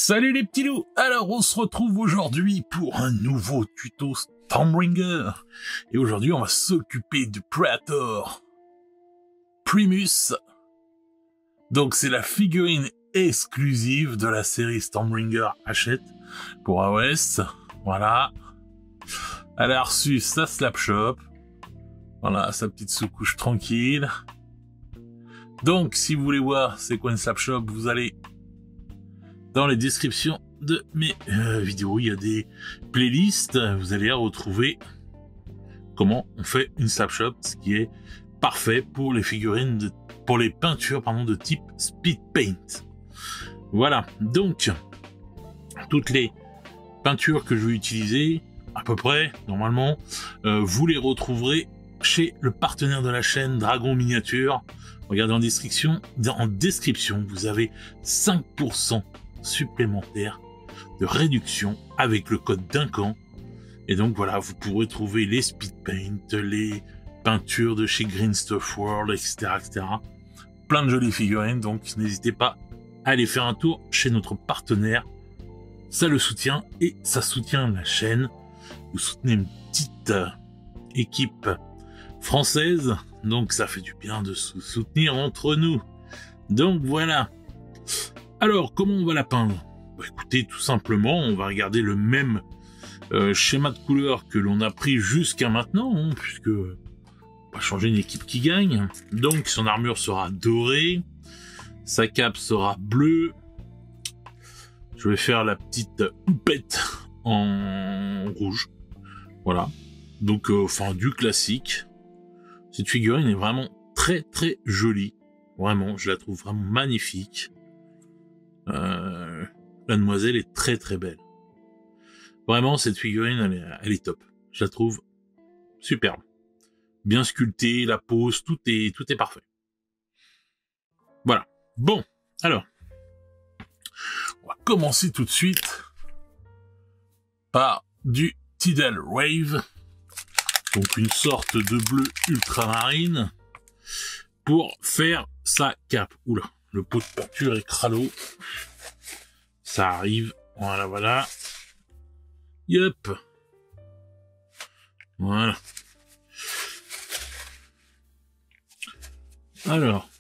Salut les petits loups. Alors on se retrouve aujourd'hui pour un nouveau tuto Stormbringer. Et aujourd'hui on va s'occuper du Praetor Primus. Donc c'est la figurine exclusive de la série Stormbringer Hachette pour AOS. Voilà. Elle a reçu sa Slapshop. Voilà, sa petite sous-couche tranquille. Donc si vous voulez voir c'est quoi une Slapshop, vous allez dans les descriptions de mes vidéos, il y a des playlists, vous allez retrouver comment on fait une Slapshop, ce qui est parfait pour les figurines, pour les peintures de type Speed Paint. Voilà, donc toutes les peintures que je vais utiliser, à peu près, normalement, vous les retrouverez chez le partenaire de la chaîne Dragon Miniature. Regardez en description, vous avez 5% supplémentaire de réduction avec le code Duncan. Et donc voilà, vous pourrez trouver les speed paint, les peintures de chez Green Stuff World, etc. Plein de jolies figurines, donc n'hésitez pas à aller faire un tour chez notre partenaire. Ça le soutient et ça soutient la chaîne. Vous soutenez une petite équipe française, donc ça fait du bien de se soutenir entre nous. Donc voilà. Alors, comment on va la peindre? Bah, écoutez, tout simplement, on va regarder le même schéma de couleur que l'on a pris jusqu'à maintenant, hein, puisque on va changer une équipe qui gagne. Donc, son armure sera dorée, sa cape sera bleue. Je vais faire la petite houppette en rouge. Voilà. Donc, enfin, du classique. Cette figurine est vraiment très très jolie. Vraiment, je la trouve vraiment magnifique. La demoiselle est très très belle. Vraiment, cette figurine, elle est top. Je la trouve superbe. Bien sculptée, la pose, tout est parfait. Voilà. Bon, alors, on va commencer tout de suite par du Tidal Wave, donc une sorte de bleu ultramarine, pour faire sa cape. Oula. Le pot de peinture est cralo. Ça arrive. Voilà, voilà. Yup. Voilà. Alors.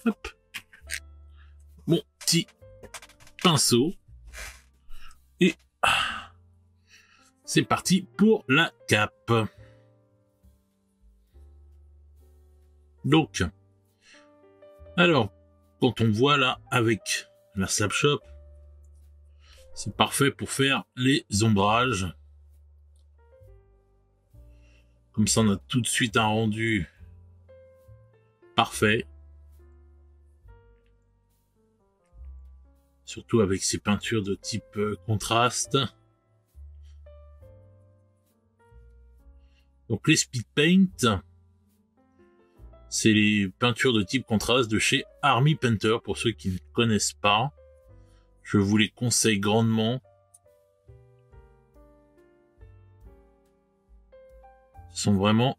Hop. Mon petit pinceau. Et c'est parti pour la cape. Donc, alors, quand on voit là avec la Slapshop, c'est parfait pour faire les ombrages. Comme ça, on a tout de suite un rendu parfait. Surtout avec ces peintures de type contraste. Donc les speed paint, c'est les peintures de type contraste de chez Army Painter, pour ceux qui ne connaissent pas. Je vous les conseille grandement. Ce sont vraiment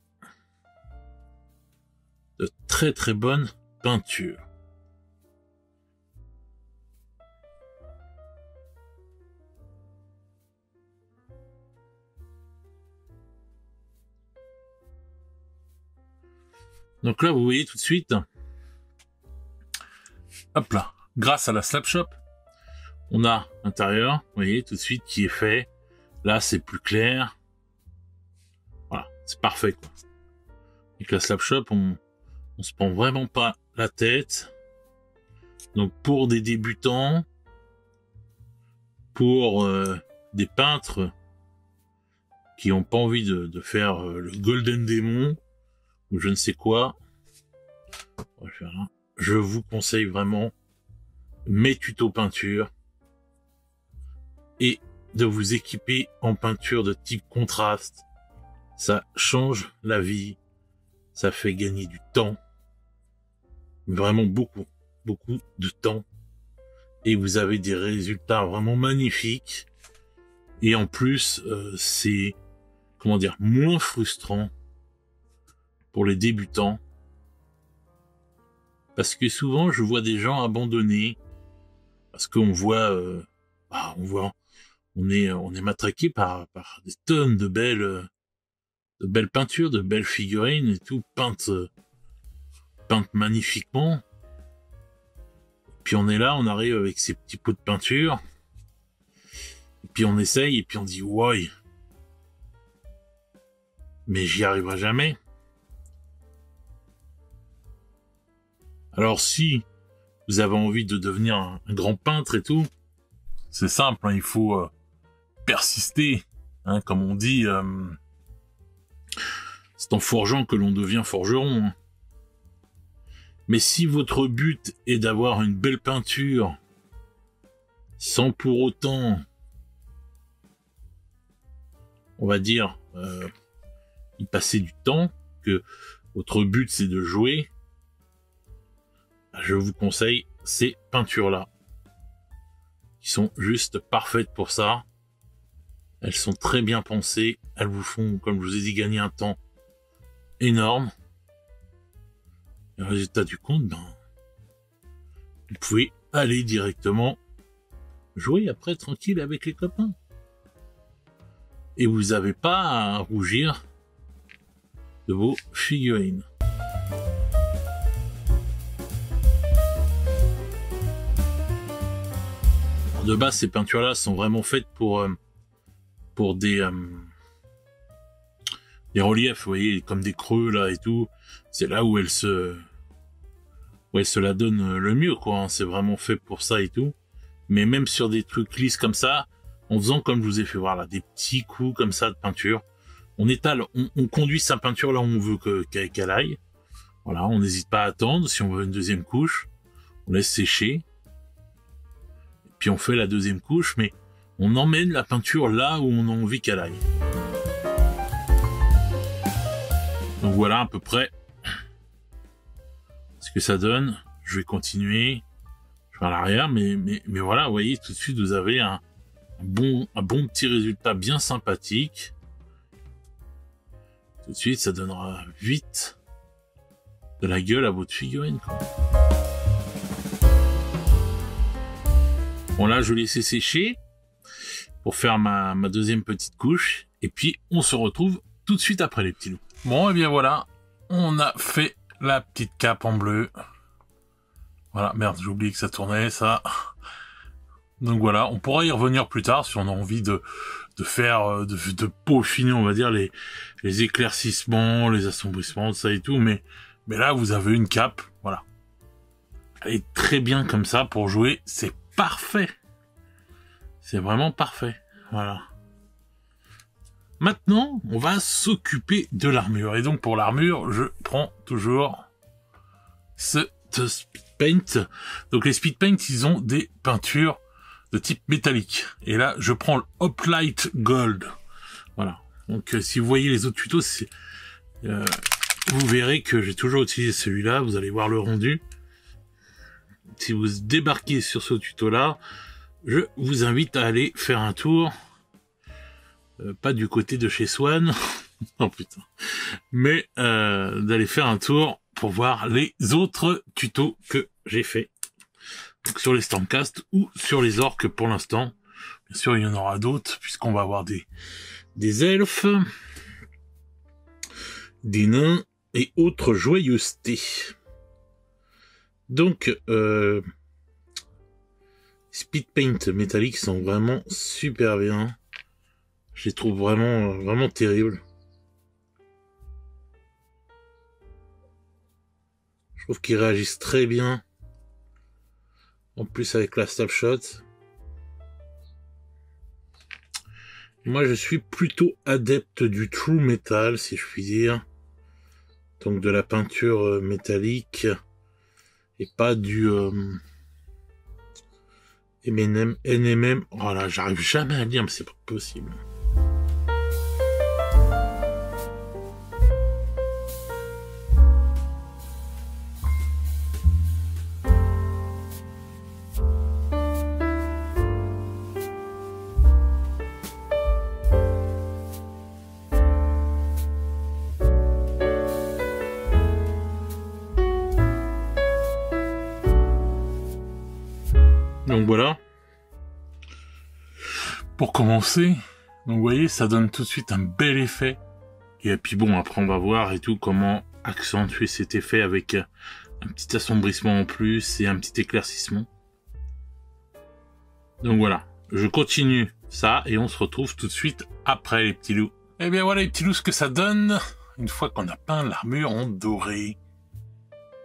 de très très bonnes peintures. Donc là, vous voyez tout de suite, hop là, grâce à la Slapshop, on a l'intérieur, vous voyez tout de suite qui est fait. Là, c'est plus clair. Voilà, c'est parfait quoi. Avec la Slapshop, on se prend vraiment pas la tête. Donc pour des débutants, pour des peintres qui n'ont pas envie de faire le Golden Demon ou je ne sais quoi, on va faire là. Je vous conseille vraiment mes tutos peinture et de vous équiper en peinture de type contraste. Ça change la vie, ça fait gagner du temps, vraiment beaucoup de temps, et vous avez des résultats vraiment magnifiques. Et en plus, c'est, comment dire, moins frustrant pour les débutants, parce que souvent je vois des gens abandonner parce qu'on voit, on est matraqué par des tonnes de belles peintures, de belles figurines et tout, peintes magnifiquement. Puis on est là, on arrive avec ces petits pots de peinture, et puis on essaye, et puis on dit ouais, mais j'y arriverai jamais. Alors si vous avez envie de devenir un grand peintre et tout, c'est simple, hein, il faut persister, hein, comme on dit, c'est en forgeant que l'on devient forgeron. Hein. Mais si votre but est d'avoir une belle peinture, sans pour autant, on va dire, y passer du temps, que votre but c'est de jouer, je vous conseille ces peintures-là, qui sont juste parfaites pour ça. Elles sont très bien pensées, elles vous font, comme je vous ai dit, gagner un temps énorme. Et le résultat du compte, vous pouvez aller directement jouer après tranquille avec les copains. Et vous n'avez pas à rougir de vos figurines. De base, ces peintures-là sont vraiment faites pour des reliefs, vous voyez, comme des creux là et tout. C'est là où elle se la donne le mieux, quoi. Hein. C'est vraiment fait pour ça et tout. Mais même sur des trucs lisses comme ça, en faisant comme je vous ai fait voir là, des petits coups comme ça de peinture, on étale, on conduit sa peinture là où on veut qu'elle aille. Voilà, on n'hésite pas à attendre. Si on veut une deuxième couche, on laisse sécher. Et puis on fait la deuxième couche, mais on emmène la peinture là où on a envie qu'elle aille. Donc voilà à peu près ce que ça donne. Je vais continuer. Je vais à l'arrière, mais voilà, vous voyez, tout de suite vous avez un bon petit résultat bien sympathique. Tout de suite, ça donnera vite de la gueule à votre figurine, quoi. Bon là, je vais laisser sécher pour faire ma deuxième petite couche. Et puis, on se retrouve tout de suite après, les petits loups. Bon, et bien voilà, on a fait la petite cape en bleu. Voilà, merde, j'ai oublié que ça tournait, ça. Donc voilà, on pourra y revenir plus tard si on a envie de faire, de peaufiner, on va dire, les éclaircissements, les assombrissements, ça et tout. Mais là, vous avez une cape, voilà. Elle est très bien comme ça pour jouer, c'est parfait. C'est vraiment parfait, voilà. Maintenant, on va s'occuper de l'armure. Et donc, pour l'armure, je prends toujours ce Speed Paint. Donc, les Speed Paint, ils ont des peintures de type métallique. Et là, je prends le Hoplite Gold. Voilà. Donc, si vous voyez les autres tutos, vous verrez que j'ai toujours utilisé celui-là. Vous allez voir le rendu. Si vous débarquez sur ce tuto-là, je vous invite à aller faire un tour. Pas du côté de chez Swan, oh putain, mais d'aller faire un tour pour voir les autres tutos que j'ai fait. Donc sur les Stormcast ou sur les orques pour l'instant. Bien sûr, il y en aura d'autres puisqu'on va avoir des elfes, des nains et autres joyeusetés. Donc, Speed Paint métalliques sont vraiment super bien. Je les trouve vraiment terribles. Je trouve qu'ils réagissent très bien. En plus avec la snapshot. Moi je suis plutôt adepte du true metal, si je puis dire. Donc de la peinture métallique. Et pas du NMM. Oh là, j'arrive jamais à lire, mais c'est pas possible. Donc voilà. Pour commencer, donc vous voyez, ça donne tout de suite un bel effet. Et puis bon, après on va voir et tout comment accentuer cet effet avec un petit assombrissement en plus et un petit éclaircissement. Donc voilà, je continue ça et on se retrouve tout de suite après les petits loups. Et bien voilà les petits loups ce que ça donne une fois qu'on a peint l'armure en doré.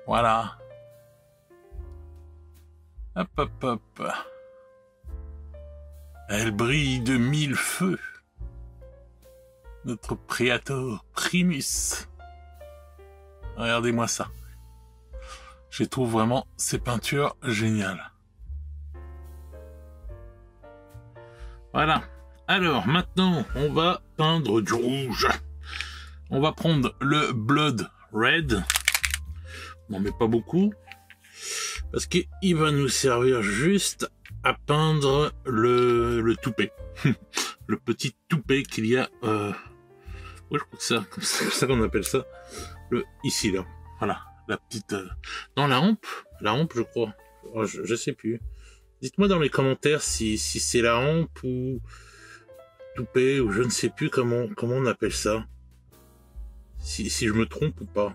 Voilà. Hop hop hop. Elle brille de 1000 feux. Notre Praetor Primus. Regardez-moi ça. Je trouve vraiment ces peintures géniales. Voilà. Alors, maintenant, on va peindre du rouge. On va prendre le Blood Red. On n'en met pas beaucoup. Parce qu'il va nous servir juste à peindre le toupet. Le petit toupet qu'il y a... Ouais, je crois que c'est ça qu'on appelle ça. Ici, là. Voilà. La petite... Non, la hampe, je crois. Oh, je sais plus. Dites-moi dans les commentaires si c'est la hampe ou toupet ou je ne sais plus comment on appelle ça. Si je me trompe ou pas.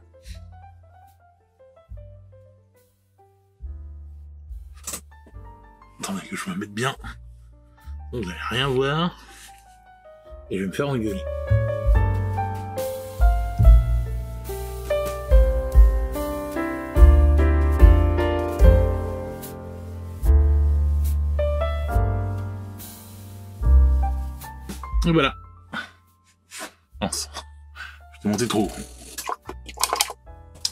Attendez que je me mette bien. Vous n'allez rien voir. Et je vais me faire engueuler. Et voilà. Non, je t'ai monté trop haut.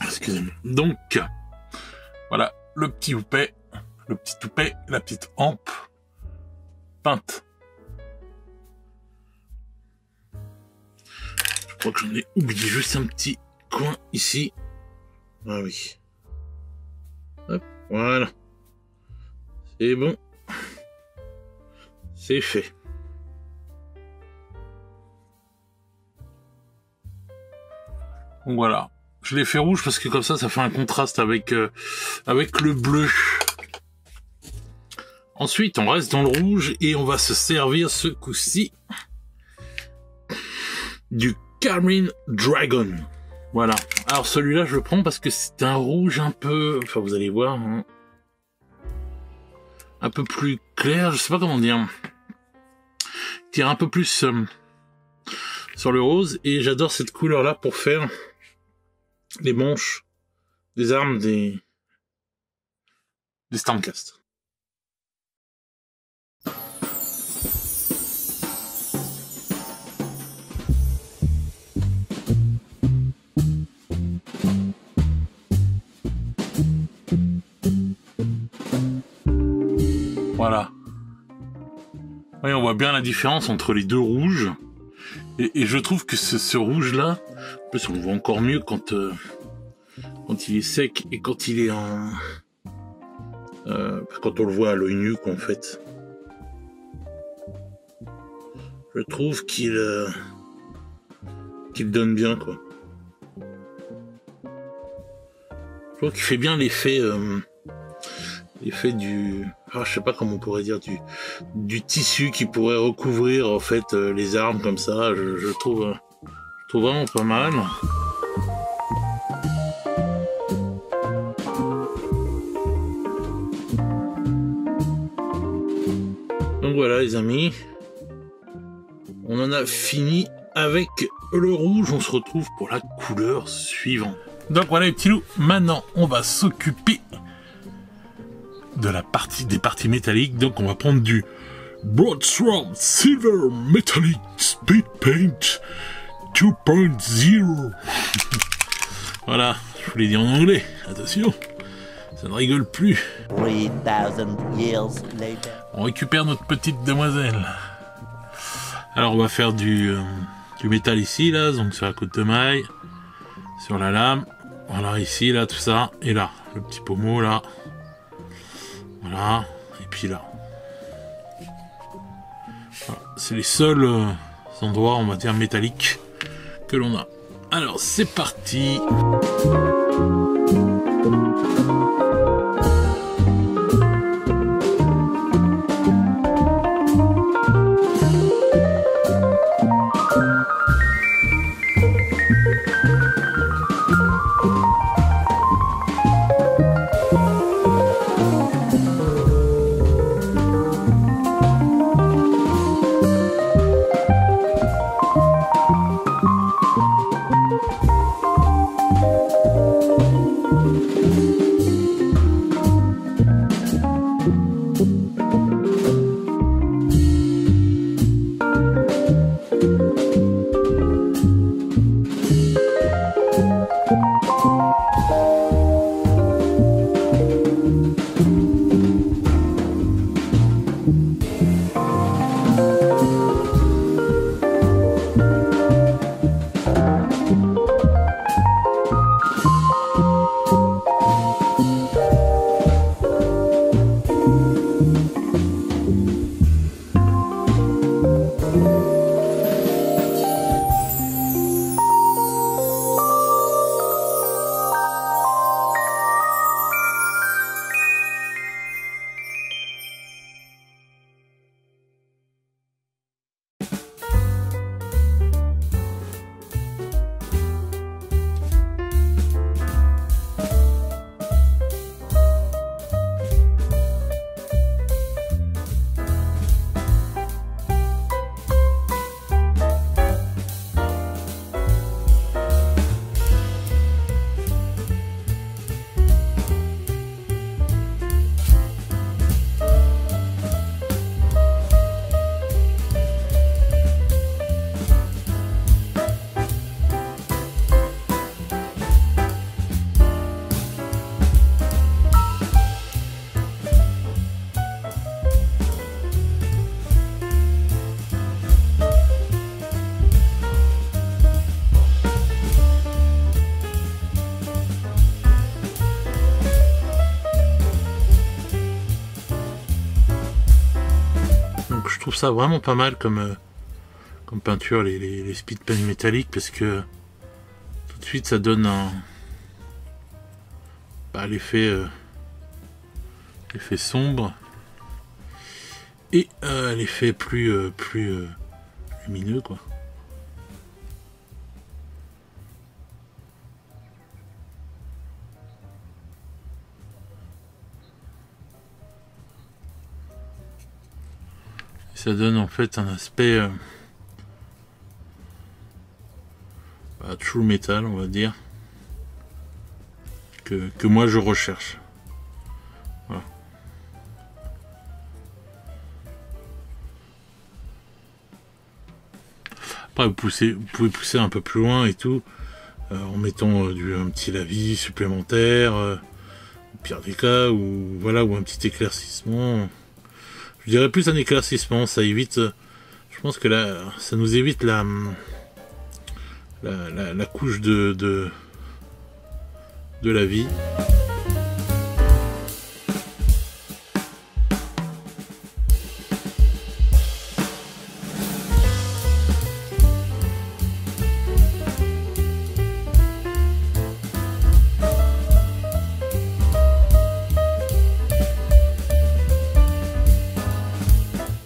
Excusez-moi. Donc, voilà, le petit toupet, la petite hampe peinte. Je crois que j'en ai oublié juste un petit coin ici. Ah oui. Hop, voilà. C'est bon. C'est fait. Donc voilà, je l'ai fait rouge parce que comme ça fait un contraste avec le bleu. Ensuite, on reste dans le rouge et on va se servir ce coup-ci du Carmine Dragon. Voilà. Alors celui-là, je le prends parce que c'est un rouge un peu... Enfin, vous allez voir, hein, un peu plus clair, je sais pas comment dire. Il tire un peu plus sur le rose et j'adore cette couleur-là pour faire les manches des armes des Stormcast. Voilà. Oui, on voit bien la différence entre les deux rouges. Et je trouve que ce rouge-là, en plus on le voit encore mieux quand il est sec et quand il est en... quand on le voit à l'œil nu, en fait. Je trouve qu'il donne bien, quoi. Je trouve qu'il fait bien l'effet du... Ah, je sais pas comment on pourrait dire, du tissu qui pourrait recouvrir en fait les armes comme ça. Je trouve vraiment pas mal. Donc voilà les amis, on en a fini avec le rouge. On se retrouve pour la couleur suivante. Donc voilà les petits loups, maintenant on va s'occuper de des parties métalliques. Donc on va prendre du Broadsword Silver Metallic Speed Paint 2.0. Voilà, je vous l'ai dit en anglais, attention, ça ne rigole plus. 3000 years later. On récupère notre petite demoiselle. Alors on va faire du métal ici, là, donc sur la côte de maille, sur la lame, voilà, ici, là, tout ça, et là, le petit pommeau, là. Voilà, et puis là. Voilà. C'est les seuls endroits, on va dire, métalliques que l'on a. Alors, c'est parti. trouve ça vraiment pas mal comme peinture, les speed paint métalliques, parce que tout de suite ça donne l'effet sombre et l'effet plus lumineux, quoi. Ça donne en fait un aspect true metal, on va dire, que moi je recherche. Voilà. Après vous pouvez pousser un peu plus loin et tout, en mettant un petit lavis supplémentaire, au pire des cas, ou voilà, ou un petit éclaircissement. Je dirais plus un éclaircissement, ça évite, je pense que là, ça nous évite la couche de la vie.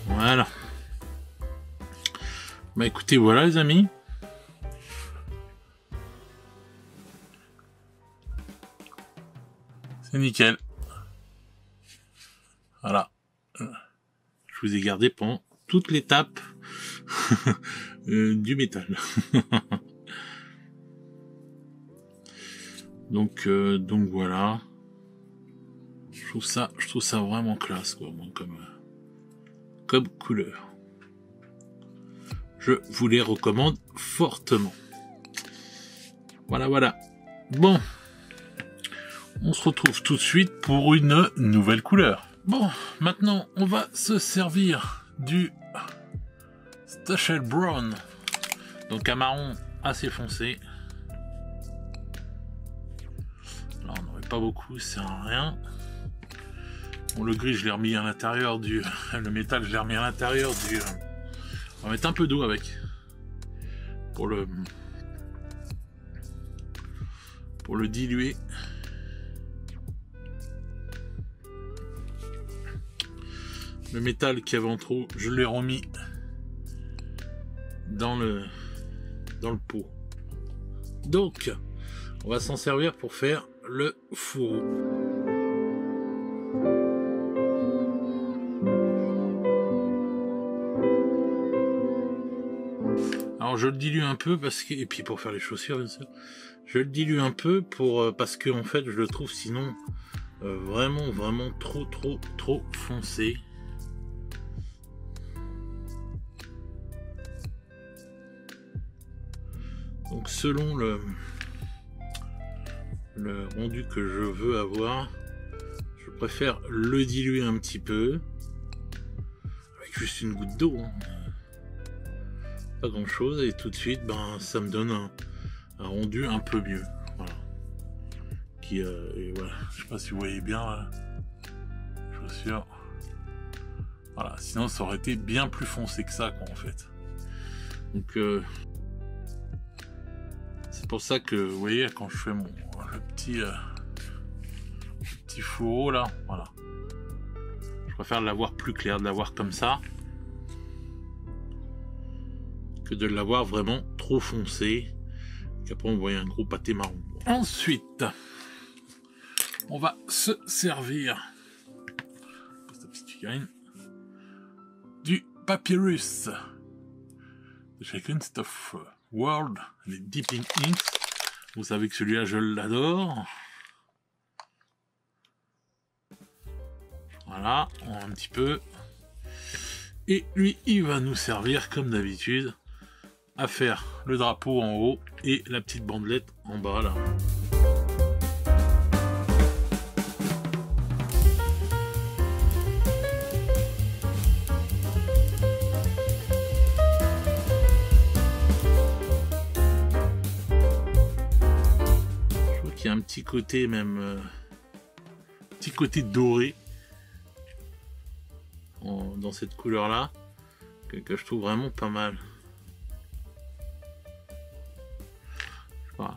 Voilà. Bah écoutez, voilà les amis. C'est nickel. Voilà. Je vous ai gardé pendant toute l'étape du métal. donc voilà. Je trouve ça vraiment classe, quoi, comme couleur. Je vous les recommande fortement. Voilà. Bon. On se retrouve tout de suite pour une nouvelle couleur. Bon, maintenant, on va se servir du Stachel Brown. Donc un marron assez foncé. Là, on n'en met pas beaucoup, ça sert à rien. Bon, le gris, je l'ai remis à l'intérieur du... Le métal, je l'ai remis à l'intérieur du... On va mettre un peu d'eau avec. Pour le diluer. Le métal qui avait en trop, je l'ai remis dans le pot. Donc, on va s'en servir pour faire le fourreau. Alors je le dilue un peu parce que, et puis pour faire les chaussures bien sûr, je le dilue un peu parce que en fait je le trouve sinon vraiment trop foncé. Donc selon le rendu que je veux avoir, je préfère le diluer un petit peu avec juste une goutte d'eau, hein. Pas grand chose, et tout de suite ça me donne un rendu un peu mieux, voilà. Et voilà, je sais pas si vous voyez bien là. Chaussures, voilà, sinon ça aurait été bien plus foncé que ça, quoi, en fait. Donc c'est pour ça que vous voyez, quand je fais le petit fourreau là, voilà, je préfère l'avoir plus clair, de l'avoir comme ça, que de l'avoir vraiment trop foncé, qu'après on voit un gros pâté marron. Ensuite, on va se servir du Papyrus de Shaken Stuff World, les Dipping Inks. Vous savez que celui-là, je l'adore. Voilà, on a un petit peu. Et lui, il va nous servir, comme d'habitude, à faire le drapeau en haut et la petite bandelette en bas, là. Il y a un petit côté même petit côté doré dans cette couleur là, que je trouve vraiment pas mal. Voilà,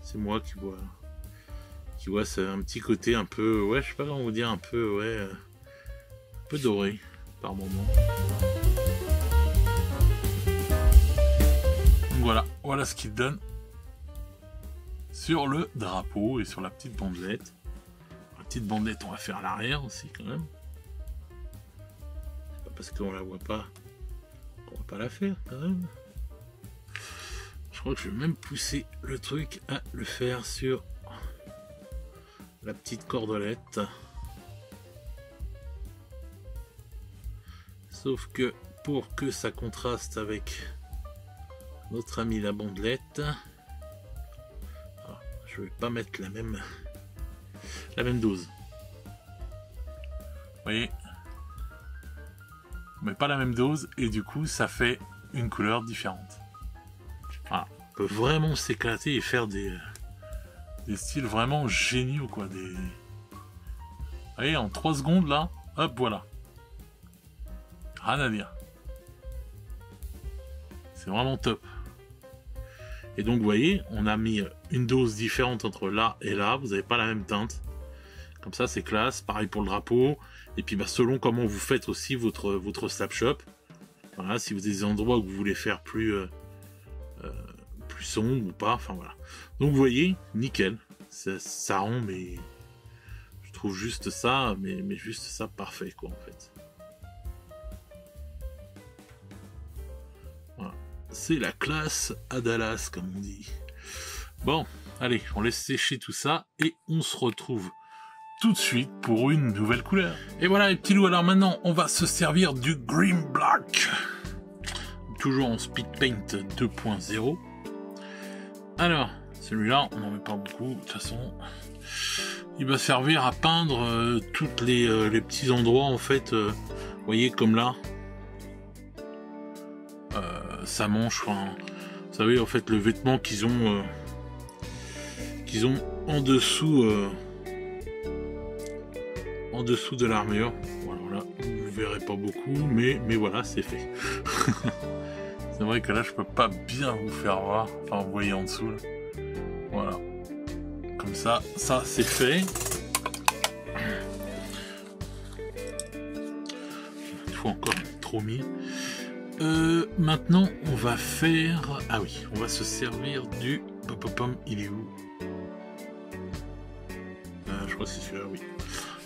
c'est moi qui vois c'est un petit côté un peu, ouais, je sais pas comment vous dire, un peu, ouais, un peu doré par moment. Donc voilà ce qu'il donne sur le drapeau et sur la petite bandelette. La petite bandelette, on va faire à l'arrière aussi quand même. C'est pas parce qu'on la voit pas qu'on va pas la faire quand même. Je crois que je vais même pousser le truc à le faire sur la petite cordelette. Sauf que pour que ça contraste avec notre ami la bandelette, alors, je vais pas mettre la même dose. Vous voyez, on met pas la même dose et du coup ça fait une couleur différente. Voilà. On peut vraiment s'éclater et faire des styles vraiment géniaux quoi. Vous voyez, en 3 secondes là, hop voilà. Rien à dire. C'est vraiment top. Et donc vous voyez, on a mis une dose différente entre là et là. Vous n'avez pas la même teinte. Comme ça c'est classe. Pareil pour le drapeau. Et puis selon comment vous faites aussi votre slapshot. Voilà, si vous avez des endroits où vous voulez faire plus sombre ou pas. Enfin voilà. Donc vous voyez, nickel. Ça rend, mais je trouve juste ça, mais juste ça parfait quoi en fait. Voilà. C'est la classe à Dallas comme on dit. Bon, allez, on laisse sécher tout ça et on se retrouve tout de suite pour une nouvelle couleur. Et voilà les petits loups, alors maintenant on va se servir du Green Black. Toujours en Speed Paint 2.0. Alors, celui-là, on n'en met pas beaucoup, de toute façon. Il va servir à peindre toutes les petits endroits, en fait. Vous voyez, comme là. Sa manche, enfin... Vous savez, en fait, le vêtement qu'ils ont en dessous... en dessous de l'armure. Voilà, vous verrez pas beaucoup, mais voilà, c'est fait. C'est vrai que là, je peux pas bien vous faire voir. Enfin, vous voyez en dessous, là. Voilà. Comme ça c'est fait. Une fois encore, trop mis. Maintenant, on va faire... Ah oui, on va se servir du... Pom, il est où? Je crois que c'est celui-là, oui.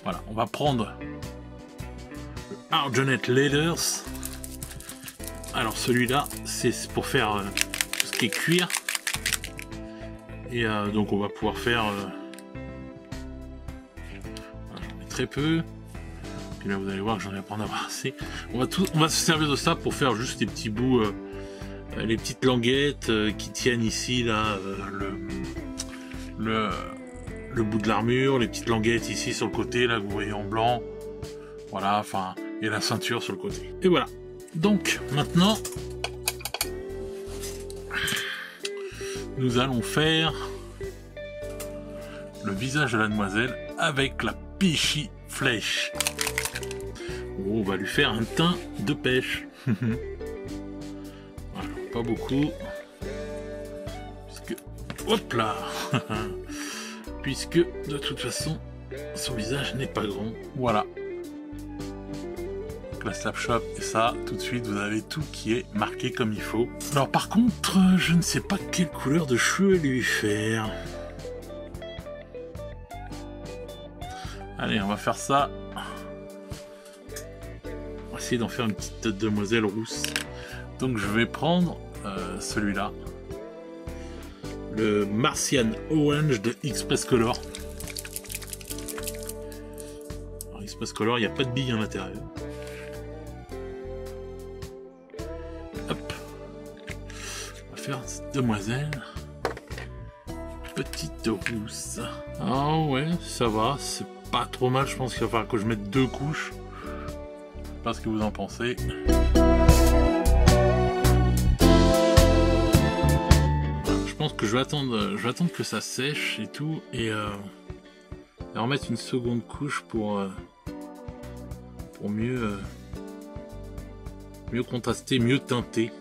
Voilà, on va prendre le Argonet Leathers. Alors celui-là, c'est pour faire tout ce qui est cuir. Et donc on va pouvoir faire voilà, j'en mets très peu. Puis là vous allez voir que j'en ai pas en avoir assez. On va se servir de ça pour faire juste les petits bouts, les petites languettes qui tiennent ici là, le bout de l'armure, les petites languettes ici sur le côté là que vous voyez en blanc. Voilà, enfin, et la ceinture sur le côté. Et voilà. Donc maintenant, nous allons faire le visage de la demoiselle avec la Pichy Flèche. On va lui faire un teint de pêche. Voilà, pas beaucoup. Puisque, hop là. Puisque de toute façon, son visage n'est pas grand. Voilà. La slapshot et ça, tout de suite vous avez tout qui est marqué comme il faut. Alors par contre, je ne sais pas quelle couleur de cheveux lui faire. Allez, on va faire ça. On va essayer d'en faire une petite demoiselle rousse. Donc je vais prendre celui-là. Le Martian Orange de Express Color. Alors, Express Color, il n'y a pas de billes à l'intérieur. Hop. On va faire cette demoiselle. Petite rousse. Ah ouais, ça va. C'est pas trop mal. Je pense qu'il va falloir que je mette 2 couches. Je sais pas ce que vous en pensez. Je pense que je vais attendre que ça sèche et tout. Et remettre une seconde couche pour mieux mieux contrasté, mieux teinté.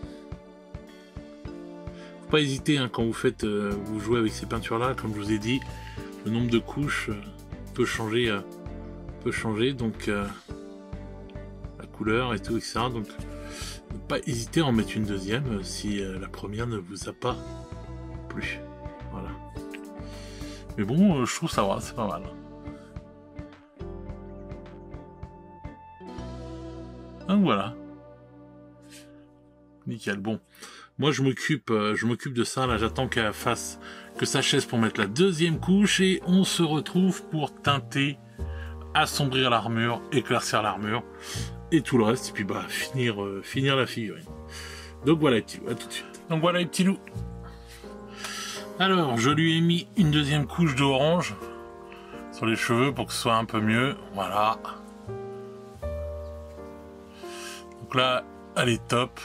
Faut pas hésiter hein, quand vous faites, vous jouez avec ces peintures-là, comme je vous ai dit, le nombre de couches peut changer, donc la couleur et tout, etc. Donc, ne pas hésiter à en mettre une deuxième si la première ne vous a pas plu. Voilà. Mais bon, je trouve ça va, c'est pas mal. Donc voilà. Nickel. Bon, moi je m'occupe de ça. Là, j'attends qu'elle fasse, que ça chaise pour mettre la deuxième couche et on se retrouve pour teinter, assombrir l'armure, éclaircir l'armure et tout le reste. Et puis bah finir la figurine. Donc voilà les petits loups. À tout de suite. Donc voilà les petits loups. Alors, je lui ai mis une deuxième couche d'orange sur les cheveux pour que ce soit un peu mieux. Voilà. Donc là, elle est top.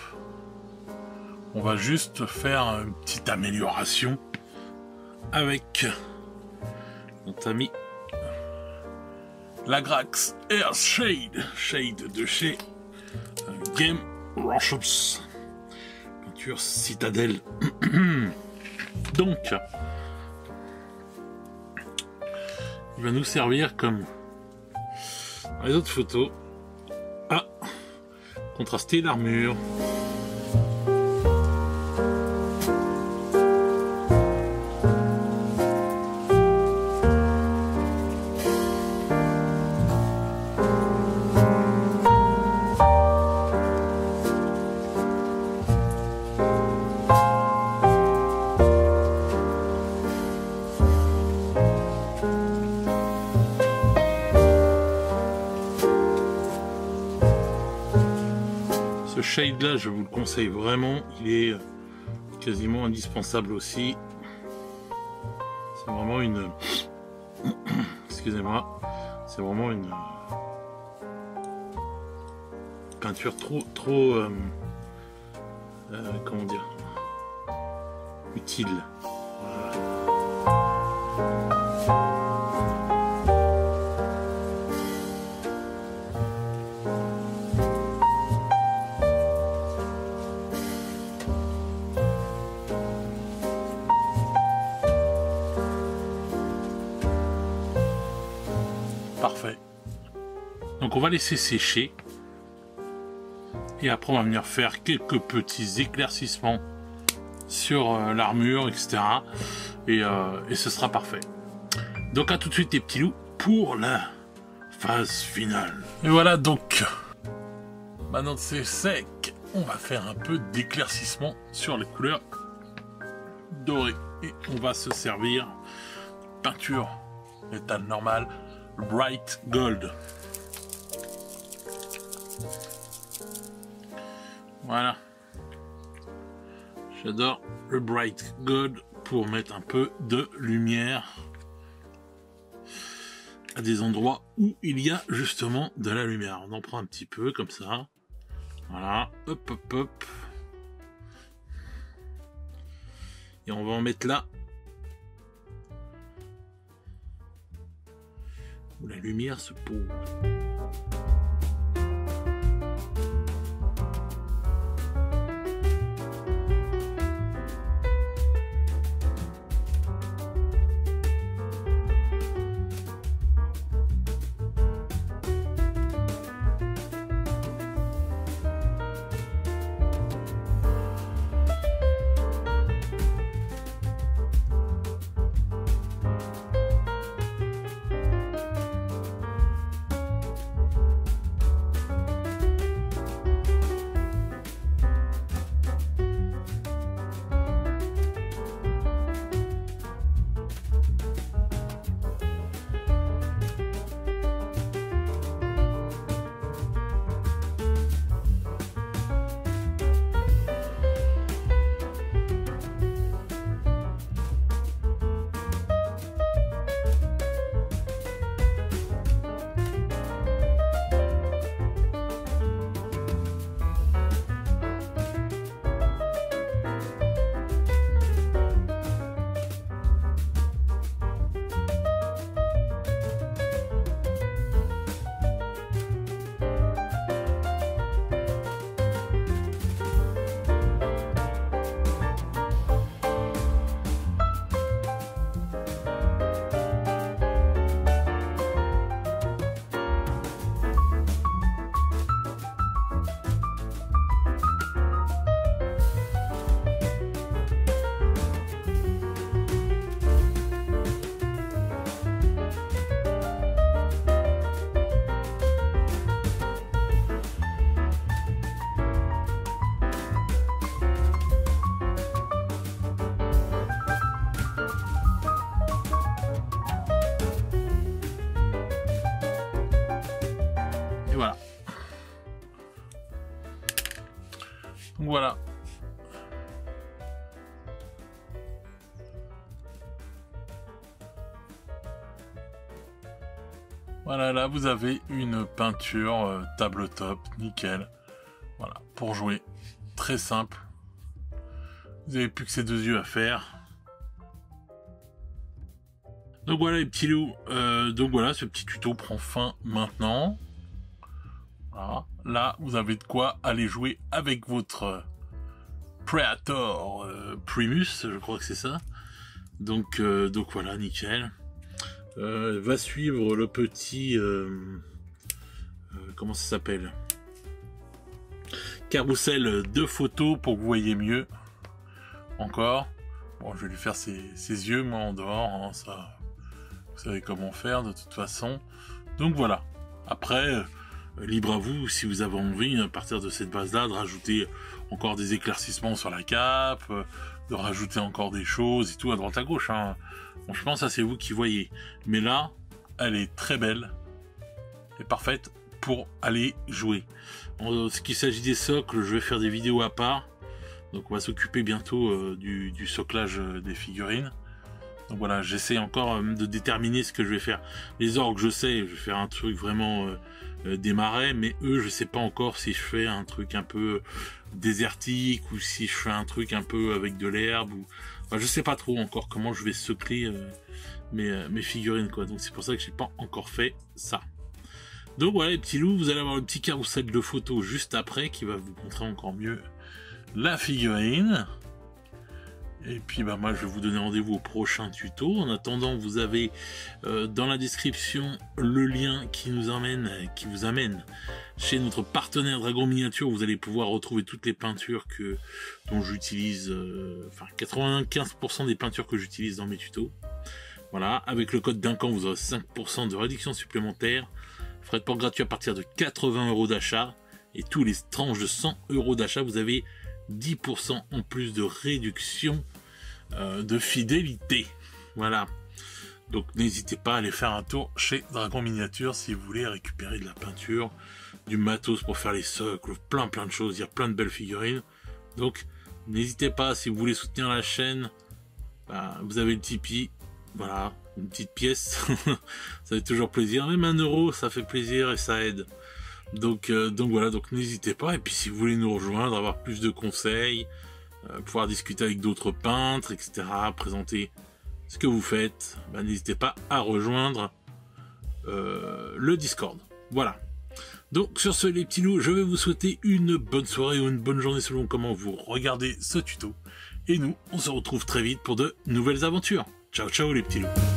On va juste faire une petite amélioration avec notre ami la Grax Air Shade de chez Game Workshops. Peinture citadelle. Donc, il va nous servir comme les autres photos à contraster l'armure. Ce shade là, je vous le conseille vraiment, il est quasiment indispensable aussi. C'est vraiment une... Excusez-moi, c'est vraiment une peinture trop comment dire, utile. Voilà. Parfait. Donc on va laisser sécher. Et après on va venir faire quelques petits éclaircissements sur l'armure, etc. Et ce sera parfait. Donc à tout de suite les petits loups pour la phase finale. Et voilà donc. Maintenant que c'est sec, on va faire un peu d'éclaircissement sur les couleurs dorées. Et on va se servir de peinture métal normale. Bright Gold. Voilà. J'adore le Bright Gold pour mettre un peu de lumière à des endroits où il y a justement de la lumière. On en prend un petit peu comme ça. Voilà. Hop, hop, hop. Et on va en mettre là. Où la lumière se pose. Donc voilà. Voilà, là vous avez une peinture tabletop, nickel. Voilà, pour jouer. Très simple. Vous n'avez plus que ces deux yeux à faire. Donc voilà les petits loups. Donc voilà, ce petit tuto prend fin maintenant. Voilà. Là, vous avez de quoi aller jouer avec votre Predator Primus, je crois que c'est ça. Donc voilà, nickel. Va suivre le petit comment ça s'appelle, carrousel de photos pour que vous voyez mieux encore. Bon, je vais lui faire ses yeux moi en dehors, hein, ça vous savez comment faire de toute façon. Donc voilà, après libre à vous si vous avez envie à partir de cette base là de rajouter encore des éclaircissements sur la cape, de rajouter encore des choses et tout à droite à gauche, hein. Bon, je pense que ça c'est vous qui voyez. Mais là, elle est très belle. Et parfaite pour aller jouer. En ce qui s'agit des socles, je vais faire des vidéos à part. Donc on va s'occuper bientôt du soclage des figurines. Donc voilà, j'essaie encore de déterminer ce que je vais faire. Les orques, je sais, je vais faire un truc vraiment des marais. Mais eux, je sais pas encore si je fais un truc un peu désertique ou si je fais un truc un peu avec de l'herbe ou... Enfin, je sais pas trop encore comment je vais socler mes figurines, quoi. Donc c'est pour ça que j'ai pas encore fait ça. Donc voilà les petits loups, vous allez avoir le petit carrousel de photos juste après qui va vous montrer encore mieux la figurine. Et puis bah moi je vais vous donner rendez-vous au prochain tuto. En attendant, vous avez dans la description le lien qui vous amène chez notre partenaire Dragon Miniature. Vous allez pouvoir retrouver toutes les peintures dont j'utilise, enfin 95% des peintures que j'utilise dans mes tutos. Voilà, avec le code Duncan, vous aurez 5% de réduction supplémentaire. Frais de port gratuit à partir de 80 € d'achat. Et tous les tranches de 100 € d'achat, vous avez 10% en plus de réduction de fidélité. Voilà. Donc n'hésitez pas à aller faire un tour chez Dragon Miniature si vous voulez récupérer de la peinture, du matos pour faire les socles, plein de choses. Il y a plein de belles figurines. Donc n'hésitez pas, si vous voulez soutenir la chaîne, bah, vous avez le Tipeee. Voilà, une petite pièce. Ça fait toujours plaisir. Même 1 €, ça fait plaisir et ça aide. Donc voilà, donc n'hésitez pas. Et puis si vous voulez nous rejoindre, avoir plus de conseils, pouvoir discuter avec d'autres peintres, etc., présenter ce que vous faites, bah, n'hésitez pas à rejoindre le Discord. Voilà. Donc sur ce les petits loups, je vais vous souhaiter une bonne soirée ou une bonne journée selon comment vous regardez ce tuto. Et nous, on se retrouve très vite pour de nouvelles aventures. Ciao ciao les petits loups.